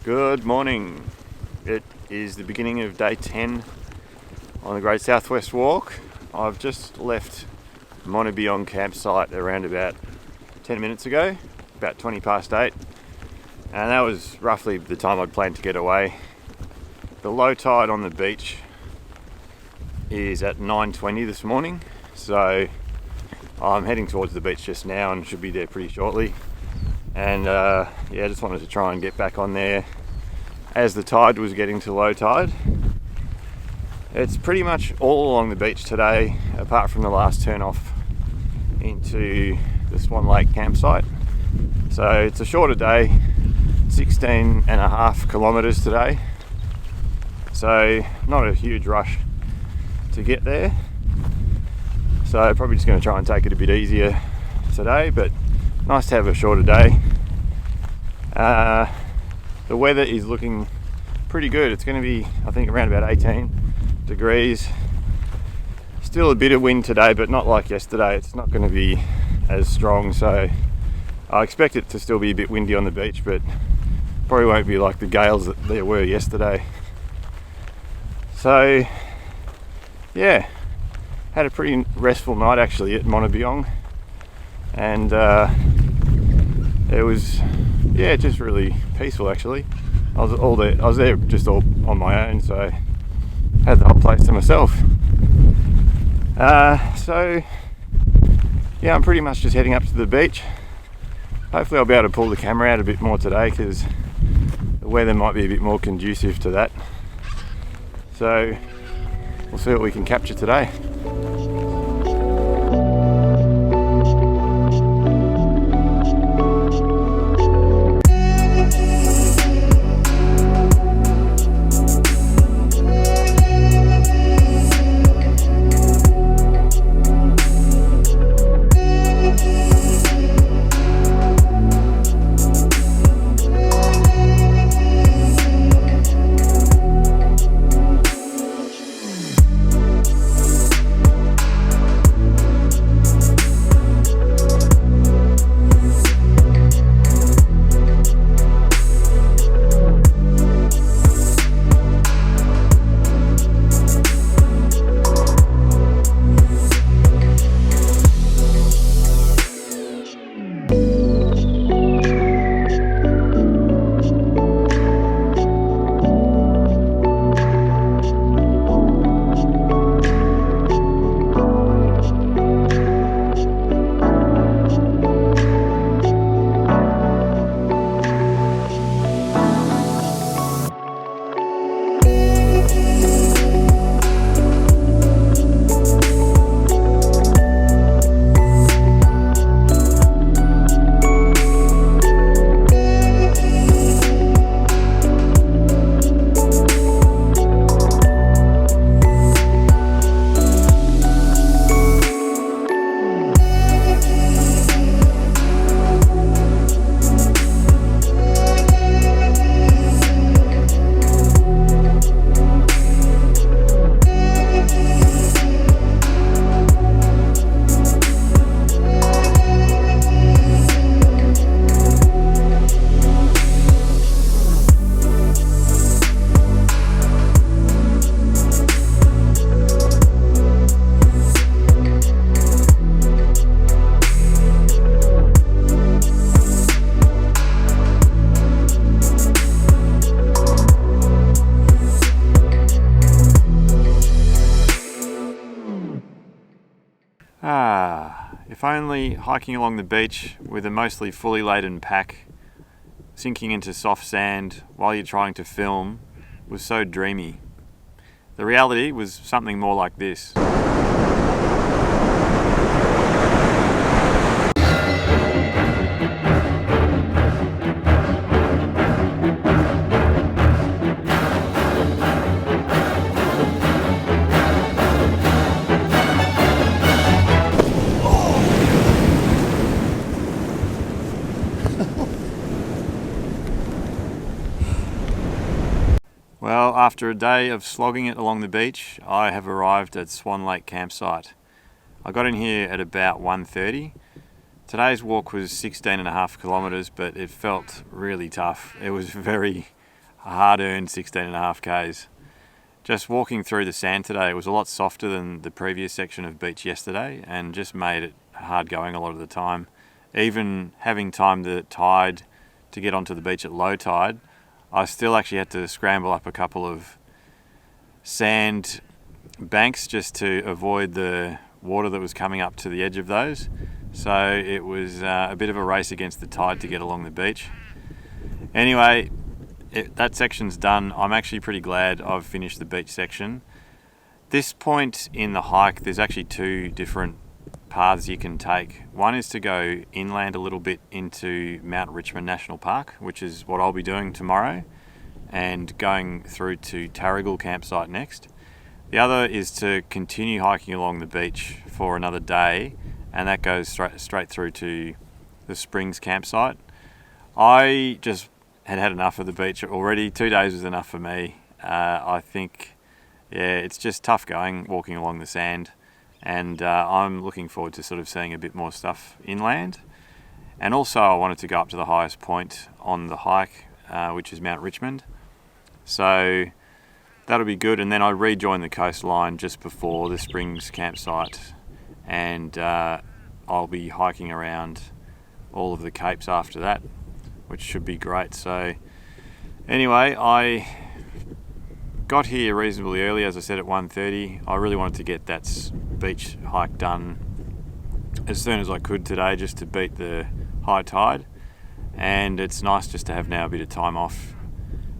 Good morning. It is the beginning of day 10 on the Great Southwest Walk. I've just left Montebiong campsite around about 10 minutes ago, about 20 past 8, and that was roughly the time I'd planned to get away. The low tide on the beach is at 9:20 this morning, so I'm heading towards the beach just now and should be there pretty shortly. And just wanted to try and get back on there as the tide was getting to low tide. It's pretty much all along the beach today, apart from the last turn off into the Swan Lake campsite. So it's a shorter day, 16.5 kilometres today. So not a huge rush to get there. So probably just going to try and take it a bit easier today, but nice to have a shorter day. The weather is looking pretty good. It's going to be, I think, around about 18 degrees. Still a bit of wind today, but not like yesterday. It's not going to be as strong, so I expect it to still be a bit windy on the beach, but probably won't be like the gales that there were yesterday. So yeah, had a pretty restful night actually at Montebiong, and it was just really peaceful actually. I was there just all on my own, so I had the whole place to myself. So yeah, I'm pretty much just heading up to the beach. Hopefully I'll be able to pull the camera out a bit more today because the weather might be a bit more conducive to that. So we'll see what we can capture today. If only hiking along the beach with a mostly fully laden pack, sinking into soft sand while you're trying to film, was so dreamy. The reality was something more like this. Well, after a day of slogging it along the beach, I have arrived at Swan Lake campsite. I got in here at about 1:30. Today's walk was 16.5 kilometres, but it felt really tough. It was very, a hard-earned 16.5 k's. Just walking through the sand today, it was a lot softer than the previous section of beach yesterday and just made it hard going a lot of the time. Even having timed the tide to get onto the beach at low tide, I still actually had to scramble up a couple of sand banks just to avoid the water that was coming up to the edge of those. So it was a bit of a race against the tide to get along the beach. Anyway, that section's done. I'm actually pretty glad I've finished the beach section. This point in the hike, there's actually two different paths you can take. One is to go inland a little bit into Mount Richmond National Park, which is what I'll be doing tomorrow, and going through to Tarragal campsite next. The other is to continue hiking along the beach for another day, and that goes straight through to the Springs campsite. I just had enough of the beach already. 2 days was enough for me. I think, it's just tough going, walking along the sand, and I'm looking forward to sort of seeing a bit more stuff inland. And also I wanted to go up to the highest point on the hike, which is Mount Richmond. So that'll be good, and then I rejoin the coastline just before the Springs campsite, and I'll be hiking around all of the capes after that, which should be great. So anyway, I got here reasonably early, as I said, at 1:30. I really wanted to get that beach hike done as soon as I could today, just to beat the high tide, and it's nice just to have now a bit of time off,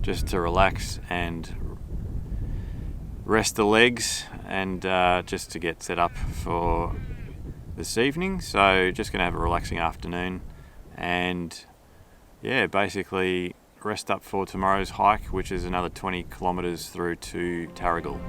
just to relax and rest the legs, and just to get set up for this evening. So just going to have a relaxing afternoon, and basically rest up for tomorrow's hike, which is another 20 kilometres through to Tarragal.